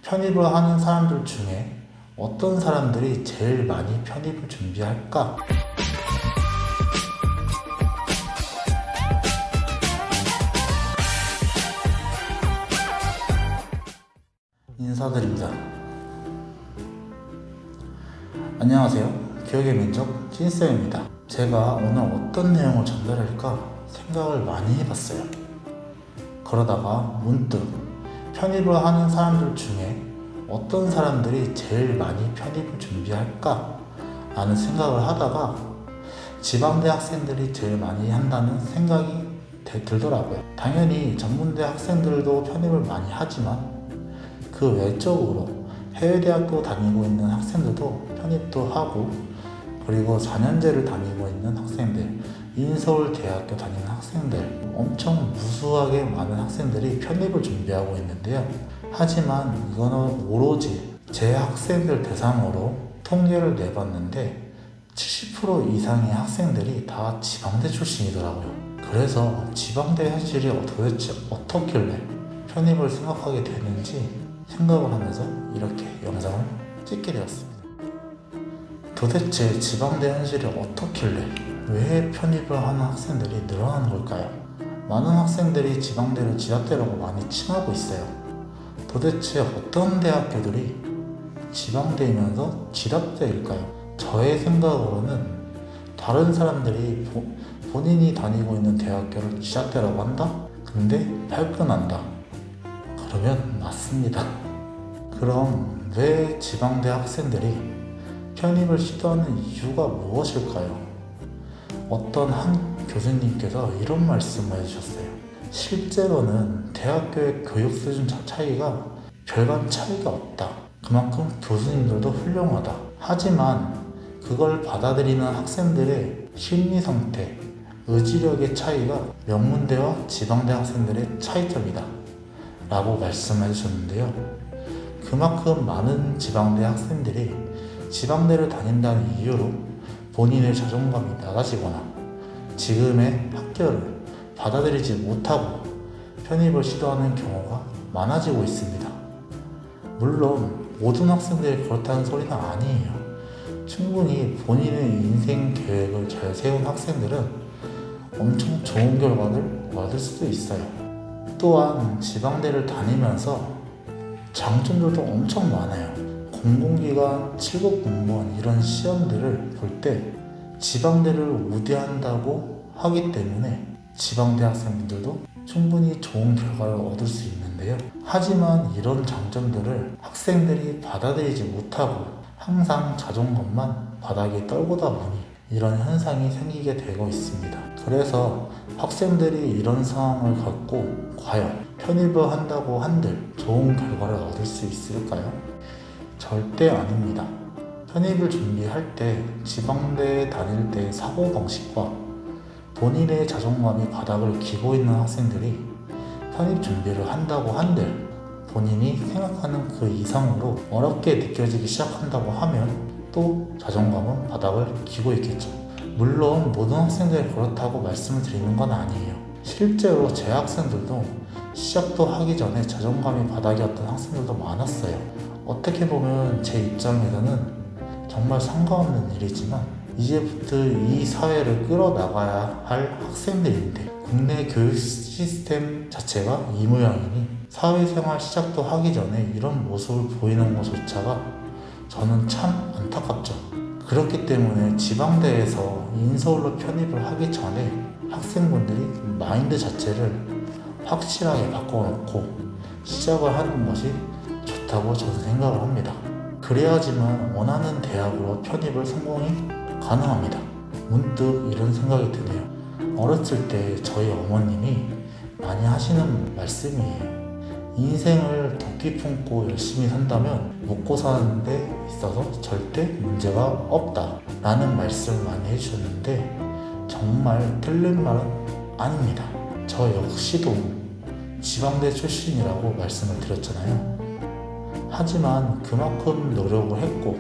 편입을 하는 사람들 중에 어떤 사람들이 제일 많이 편입을 준비할까? 인사드립니다. 안녕하세요. 기억의 민족 찐쌤입니다. 제가 오늘 어떤 내용을 전달할까 생각을 많이 해봤어요. 그러다가 문득 편입을 하는 사람들 중에 어떤 사람들이 제일 많이 편입을 준비할까 라는 생각을 하다가 지방대 학생들이 제일 많이 한다는 생각이 들더라고요. 당연히 전문대 학생들도 편입을 많이 하지만 그 외적으로 해외대학교 다니고 있는 학생들도 편입도 하고, 그리고 4년제를 다니고 있는 학생들, 인서울대학교 다니는 학생들, 엄청 무수하게 많은 학생들이 편입을 준비하고 있는데요. 하지만 이거는 오로지 제 학생들 대상으로 통계를 내봤는데 70% 이상의 학생들이 다 지방대 출신이더라고요. 그래서 지방대 현실이 도대체 어떻길래 편입을 생각하게 되는지 생각을 하면서 이렇게 영상을 찍게 되었습니다. 도대체 지방대 현실이 어떻길래 왜 편입을 하는 학생들이 늘어나는 걸까요? 많은 학생들이 지방대를 지자대라고 많이 칭하고 있어요. 도대체 어떤 대학교들이 지방대이면서 지자대일까요? 저의 생각으로는 다른 사람들이 본인이 다니고 있는 대학교를 지자대라고 한다? 근데 발끈한다. 그러면 맞습니다. 그럼 왜 지방대 학생들이 편입을 시도하는 이유가 무엇일까요? 어떤 한 교수님께서 이런 말씀을 해주셨어요. 실제로는 대학교의 교육 수준 차이가 별반 차이가 없다. 그만큼 교수님들도 훌륭하다. 하지만 그걸 받아들이는 학생들의 심리 상태, 의지력의 차이가 명문대와 지방대 학생들의 차이점이다 라고 말씀해 주셨는데요. 그만큼 많은 지방대 학생들이 지방대를 다닌다는 이유로 본인의 자존감이 낮아지거나 지금의 학교를 받아들이지 못하고 편입을 시도하는 경우가 많아지고 있습니다. 물론 모든 학생들이 그렇다는 소리는 아니에요. 충분히 본인의 인생 계획을 잘 세운 학생들은 엄청 좋은 결과를 얻을 수도 있어요. 또한 지방대를 다니면서 장점들도 엄청 많아요. 공공기관 7급 공무원 이런 시험들을 볼 때 지방대를 우대한다고 하기 때문에 지방대 학생들도 충분히 좋은 결과를 얻을 수 있는데요. 하지만 이런 장점들을 학생들이 받아들이지 못하고 항상 자존감만 바닥에 떨구다 보니 이런 현상이 생기게 되고 있습니다. 그래서 학생들이 이런 상황을 갖고 과연 편입을 한다고 한들 좋은 결과를 얻을 수 있을까요? 절대 아닙니다. 편입을 준비할 때 지방대에 다닐 때 사고방식과 본인의 자존감이 바닥을 기고 있는 학생들이 편입 준비를 한다고 한들 본인이 생각하는 그 이상으로 어렵게 느껴지기 시작한다고 하면 또 자존감은 바닥을 기고 있겠죠. 물론 모든 학생들이 그렇다고 말씀을 드리는 건 아니에요. 실제로 제 학생들도 시작도 하기 전에 자존감이 바닥이었던 학생들도 많았어요. 어떻게 보면 제 입장에서는 정말 상관없는 일이지만 이제부터 이 사회를 끌어나가야 할 학생들인데 국내 교육 시스템 자체가 이 모양이니 사회생활 시작도 하기 전에 이런 모습을 보이는 것조차가 저는 참 안타깝죠. 그렇기 때문에 지방대에서 인서울로 편입을 하기 전에 학생분들이 마인드 자체를 확실하게 바꿔놓고 시작을 하는 것이 좋다고 저는 생각을 합니다. 그래야지만 원하는 대학으로 편입을 성공이 가능합니다. 문득 이런 생각이 드네요. 어렸을 때 저희 어머님이 많이 하시는 말씀이에요. 인생을 깊이 품고 열심히 산다면 먹고 사는 데 있어서 절대 문제가 없다 라는 말씀을 많이 해주셨는데 정말 틀린 말은 아닙니다. 저 역시도 지방대 출신이라고 말씀을 드렸잖아요. 하지만 그만큼 노력을 했고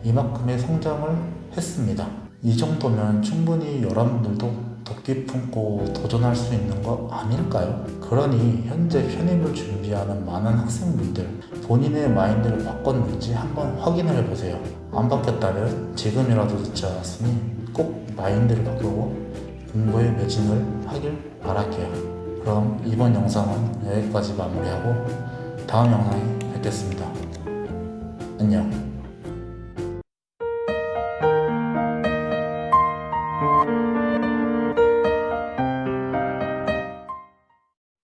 이만큼의 성장을 했습니다. 이 정도면 충분히 여러분들도 도끼 품고 도전할 수 있는 거 아닐까요? 그러니 현재 편입을 준비하는 많은 학생분들, 본인의 마인드를 바꿨는지 한번 확인을 해보세요. 안 바뀌었다면 지금이라도 늦지 않았으니 꼭 마인드를 바꾸고 공부에 매진을 하길 바랄게요. 그럼 이번 영상은 여기까지 마무리하고 다음 영상에 뵙겠습니다. 안녕.